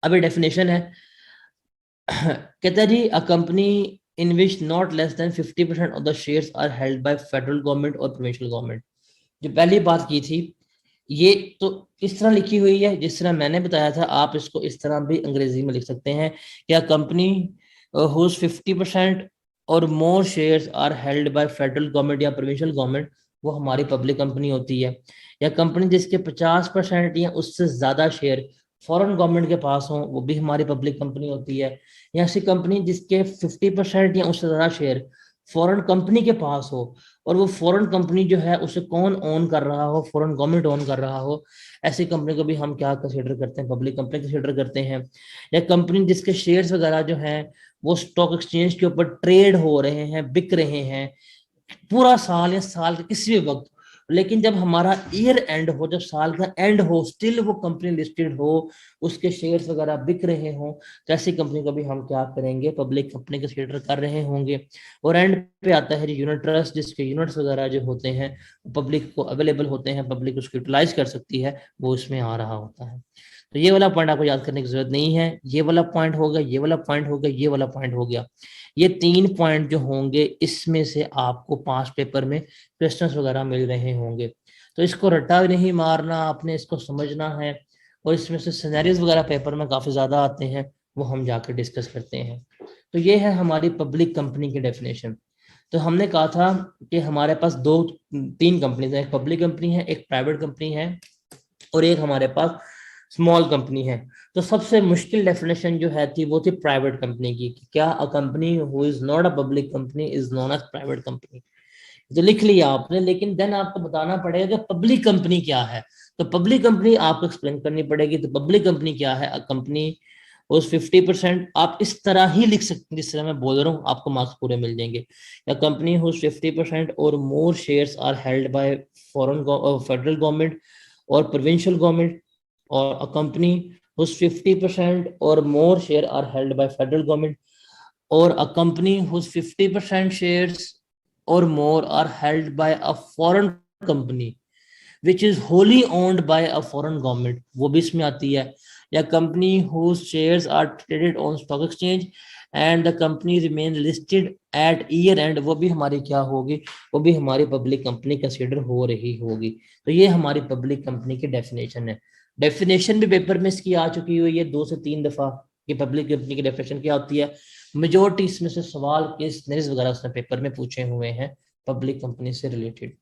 अभी डेफिनेशन है, कहता है जी, a company in which not less than 50% of the shares are held by federal government और प्रोविंशियल गवर्नमेंट। जो पहली बात की थी, ये तो इस तरह लिखी हुई है जिस तरह मैंने बताया था, आप इसको इस तरह भी अंग्रेजी में लिख सकते हैं, क्या कंपनी हुज 50% और more shares are held by federal government या प्रोविंशियल गवर्नमेंट, वो हमारी पब्लिक कंपनी होती है। या कंपनी जिसके 50% या उससे ज्यादा शेयर फॉरेन गवर्नमेंट के पास हो, वो भी हमारी पब्लिक कंपनी होती है। या ऐसी कंपनी जिसके 50% या उससे ज्यादा शेयर फॉरेन कंपनी के पास हो, और वो फॉरेन कंपनी जो है उसे कौन ओन कर रहा हो, फॉरेन गवर्नमेंट ओन कर रहा हो, ऐसी कंपनी को भी हम क्या कंसीडर करते हैं, पब्लिक कंपनी कंसीडर करते हैं। या कंपनी जिसके शेयर्स वगैरह जो हैं वो स्टॉक एक्सचेंज के ऊपर ट्रेड हो रहे हैं, बिक रहे हैं पूरा साल या साल के किसी भी वक्त, लेकिन जब हमारा ईयर एंड हो, जब साल का एंड हो, स्टिल वो कंपनी लिस्टेड हो, उसके शेयर्स वगैरह बिक रहे हों, तो ऐसी कंपनी को भी हम क्या करेंगे, पब्लिक कंपनी कंसीडर कर रहे होंगे। और एंड पे आता है यूनिट ट्रस्ट, जिसके यूनिट्स वगैरह जो होते हैं पब्लिक को अवेलेबल होते हैं, पब्लिक उसको यूटिलाइज कर सकती है, वो इसमें आ रहा होता है। तो ये वाला पॉइंट आपको याद करने की जरूरत नहीं है, ये वाला पॉइंट हो गया, ये वाला पॉइंट हो गया, ये वाला पॉइंट हो गया। ये 3 पॉइंट जो होंगे, इसमें से आपको 5 पेपर में क्वेश्चंस वगैरह मिल रहे होंगे। तो इसको रट्टा नहीं मारना, आपने इसको समझना है। और इसमें से सिनेरियोज वगैरह पेपर में काफी ज्यादा आते हैं, वो हम जाकर डिस्कस करते हैं। तो ये है हमारी पब्लिक कंपनी की डेफिनेशन। तो हमने कहा था कि हमारे पास 3 कंपनीज है, एक पब्लिक कंपनी है, एक प्राइवेट कंपनी है, और एक हमारे पास स्मॉल कंपनी है। तो सबसे मुश्किल डेफिनेशन जो है थी वो थी प्राइवेट कंपनी की, कि क्या a company who is not a public company is known as private company. तो लिख लिया आपने, लेकिन देन आपको बताना पड़ेगा कि पब्लिक कंपनी क्या है। तो पब्लिक कंपनी आपको एक्सप्लेन करनी पड़ेगी। तो पब्लिक कंपनी क्या है, अ कंपनी उस 50%, आप इस तरह ही लिख सकते हैं जिस तरह मैं बोल रहा हूँ, आपको मार्क्स पूरे मिल जाएंगे। या कंपनी हुज 50% और more shares are held by foreign federal government और provincial government, or a company whose 50% or more share are held by federal government, or a company whose 50% shares or more are held by a foreign company which is wholly owned by a foreign government, वो भी इसमें आती है। या company whose shares are traded on stock exchange and the company remain listed at year end, वो भी हमारी क्या होगी, वो भी हमारी पब्लिक कंपनी कंसीडर हो रही होगी। तो ये हमारी पब्लिक कंपनी की डेफिनेशन है। डेफिनेशन भी पेपर में इसकी आ चुकी हुई है 2 से 3 दफा, कि पब्लिक कंपनी की डेफिनेशन क्या होती है। मेजोरिटी इसमें से सवाल केस वगैरह उसने पेपर में पूछे हुए हैं पब्लिक कंपनी से रिलेटेड।